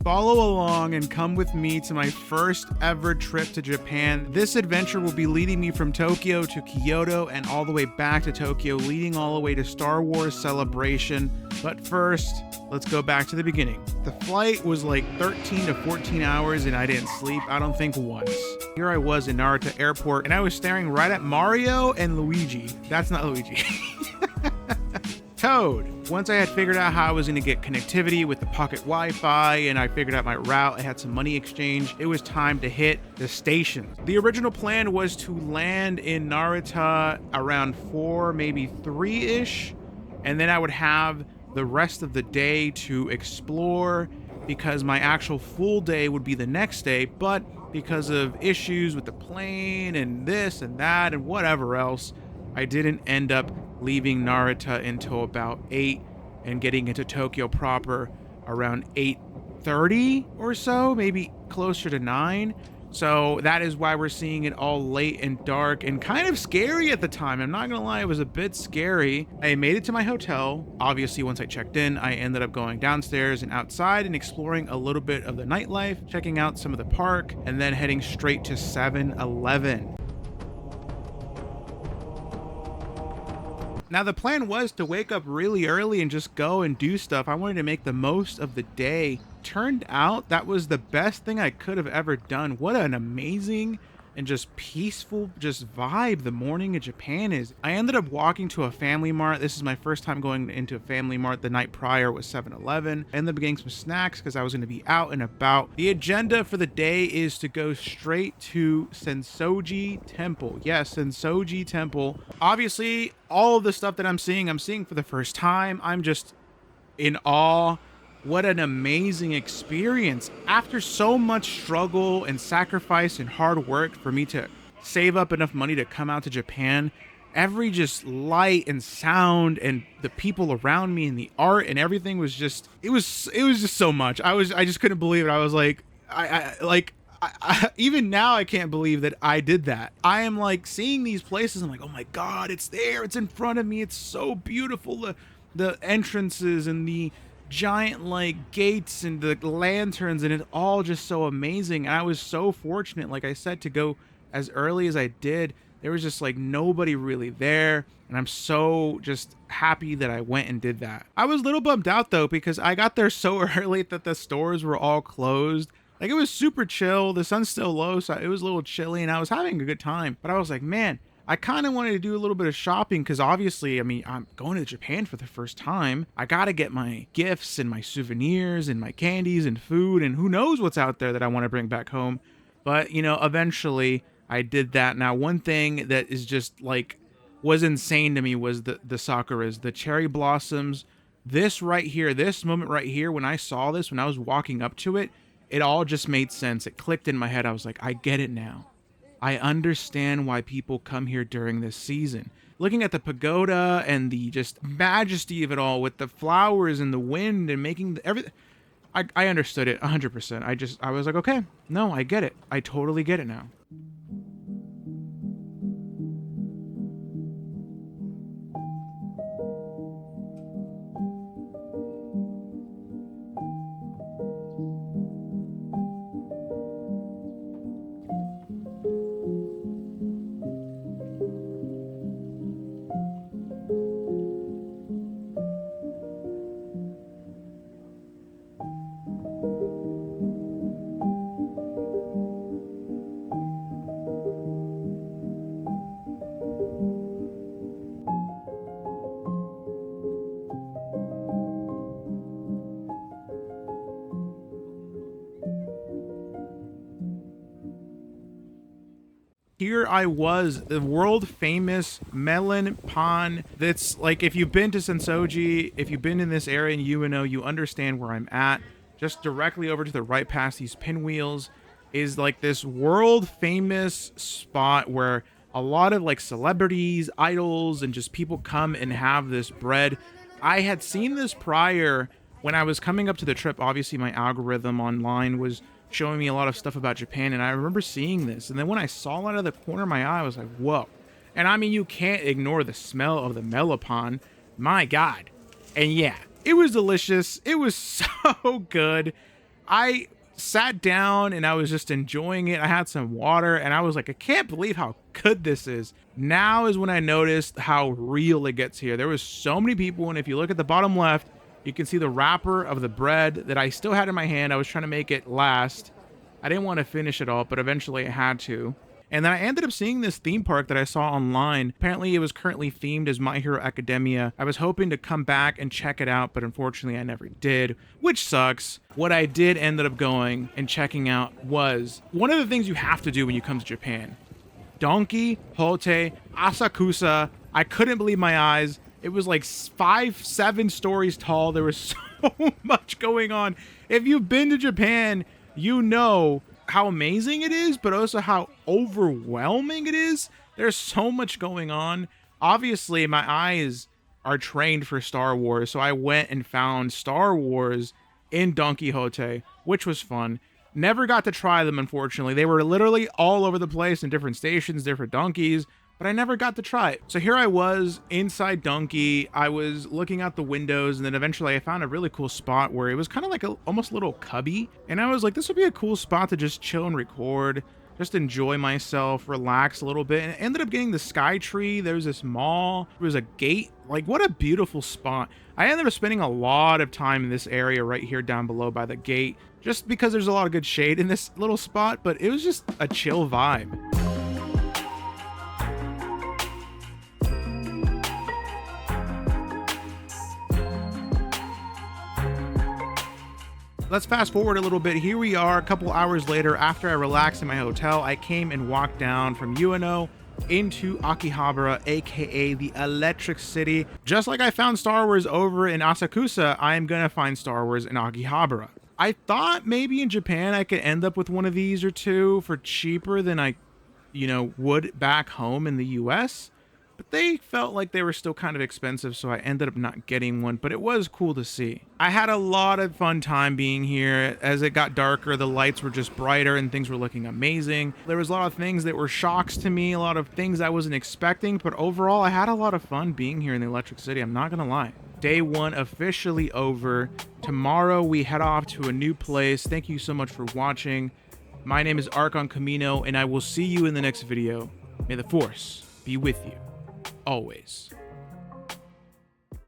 Follow along and come with me to my first ever trip to Japan. This adventure will be leading me from Tokyo to Kyoto and all the way back to Tokyo, leading all the way to Star Wars Celebration. But first, let's go back to the beginning. The flight was like 13 to 14 hours and I didn't sleep, I don't think once. Here I was in Narita Airport and I was staring right at Mario and Luigi. That's not Luigi. Toad. Once I had figured out how I was going to get connectivity with the pocket Wi-Fi and I figured out my route, I had some money exchange, it was time to hit the station. The original plan was to land in Narita around 4, maybe 3-ish, and then I would have the rest of the day to explore because my actual full day would be the next day, but because of issues with the plane and this and that and whatever else, I didn't end up leaving Narita until about 8 and getting into Tokyo proper around 8:30 or so, maybe closer to 9. So that is why we're seeing it all late and dark and kind of scary at the time. I'm not gonna lie, it was a bit scary. I made it to my hotel. Obviously, once I checked in, I ended up going downstairs and outside and exploring a little bit of the nightlife, checking out some of the park, and then heading straight to 7-Eleven. Now, the plan was to wake up really early and just go and do stuff. I wanted to make the most of the day. Turned out that was the best thing I could have ever done. What an amazing and just peaceful just vibe the morning in Japan is. I ended up walking to a Family Mart. This is my first time going into a Family Mart. The night prior was 7-Eleven. I ended up getting some snacks because I was going to be out and about. The agenda for the day is to go straight to Sensoji Temple. Yes, Sensoji Temple. Obviously, all of the stuff that I'm seeing for the first time. I'm just in awe. What an amazing experience. After so much struggle and sacrifice and hard work for me to save up enough money to come out to Japan, every just light and sound and the people around me and the art and everything was just, it was just so much. I just couldn't believe it. I was like, even now I can't believe that I did that. I am like seeing these places. I'm like, oh my God, it's there. It's in front of me. It's so beautiful. The entrances and the giant like gates and the lanterns, and it's all just so amazing. And I was so fortunate, like I said, to go as early as I did. There was just like nobody really there, and I'm so just happy that I went and did that. I was a little bummed out though because I got there so early that the stores were all closed. Like, it was super chill. The sun's still low, so it was a little chilly and I was having a good time. But I was like, man, I kind of wanted to do a little bit of shopping because obviously, I mean, I'm going to Japan for the first time. I got to get my gifts and my souvenirs and my candies and food and who knows what's out there that I want to bring back home. But, you know, eventually I did that. Now, one thing that is just like was insane to me was the Sakuras, the cherry blossoms. This right here, this moment right here, when I saw this, when I was walking up to it, it all just made sense. It clicked in my head. I was like, I get it now. I understand why people come here during this season. Looking at the pagoda and the just majesty of it all with the flowers and the wind and making everything, I understood it 100%. I was like, okay, no, I get it. I totally get it now. Here I was, the world famous melon pond. That's like, if you've been to Sensoji, if you've been in this area in UNO, you understand where I'm at. Just directly over to the right past these pinwheels is like this world famous spot where a lot of like celebrities, idols, and just people come and have this bread. I had seen this prior when I was coming up to the trip. Obviously my algorithm online was showing me a lot of stuff about Japan, and I remember seeing this, and then when I saw it out of the corner of my eye, I was like, whoa. And I mean, you can't ignore the smell of the melopon. My God. And yeah, it was delicious. It was so good. I sat down and I was just enjoying it. I had some water and I was like, I can't believe how good this is. Now is when I noticed how real it gets here. There was so many people, and if you look at the bottom left, you can see the wrapper of the bread that I still had in my hand. I was trying to make it last. I didn't want to finish it all, but eventually I had to. And then I ended up seeing this theme park that I saw online. Apparently it was currently themed as My Hero Academia. I was hoping to come back and check it out, but unfortunately I never did, which sucks. What I did end up going and checking out was one of the things you have to do when you come to Japan. Donkey Hote Asakusa. I couldn't believe my eyes. It was like 5-7 stories tall. There was so much going on. If you've been to Japan, you know how amazing it is, but also how overwhelming it is. There's so much going on. Obviously, my eyes are trained for Star Wars, so I went and found Star Wars in Don Quixote, which was fun. Never got to try them, unfortunately. They were literally all over the place in different stations, different donkeys, but I never got to try it. So here I was inside Donkey. I was looking out the windows, and then eventually I found a really cool spot where it was kind of like almost a little cubby. And I was like, this would be a cool spot to just chill and record, just enjoy myself, relax a little bit. And I ended up getting the Sky Tree. There was this mall. There was a gate. Like, what a beautiful spot. I ended up spending a lot of time in this area right here down below by the gate, just because there's a lot of good shade in this little spot, but it was just a chill vibe. Let's fast forward a little bit. Here we are a couple hours later. After I relaxed in my hotel, I came and walked down from Ueno into Akihabara, aka the Electric City. Just like I found Star Wars over in Asakusa, I am gonna find Star Wars in Akihabara. I thought maybe in Japan I could end up with one of these or two for cheaper than I, would back home in the US. But they felt like they were still kind of expensive, so I ended up not getting one, but it was cool to see. I had a lot of fun time being here. As it got darker, the lights were just brighter and things were looking amazing. There was a lot of things that were shocks to me, a lot of things I wasn't expecting, but overall I had a lot of fun being here in the Electric City, I'm not gonna lie. Day one officially over. Tomorrow we head off to a new place. Thank you so much for watching. My name is Archon Kamino, and I will see you in the next video. May the Force be with you. Always.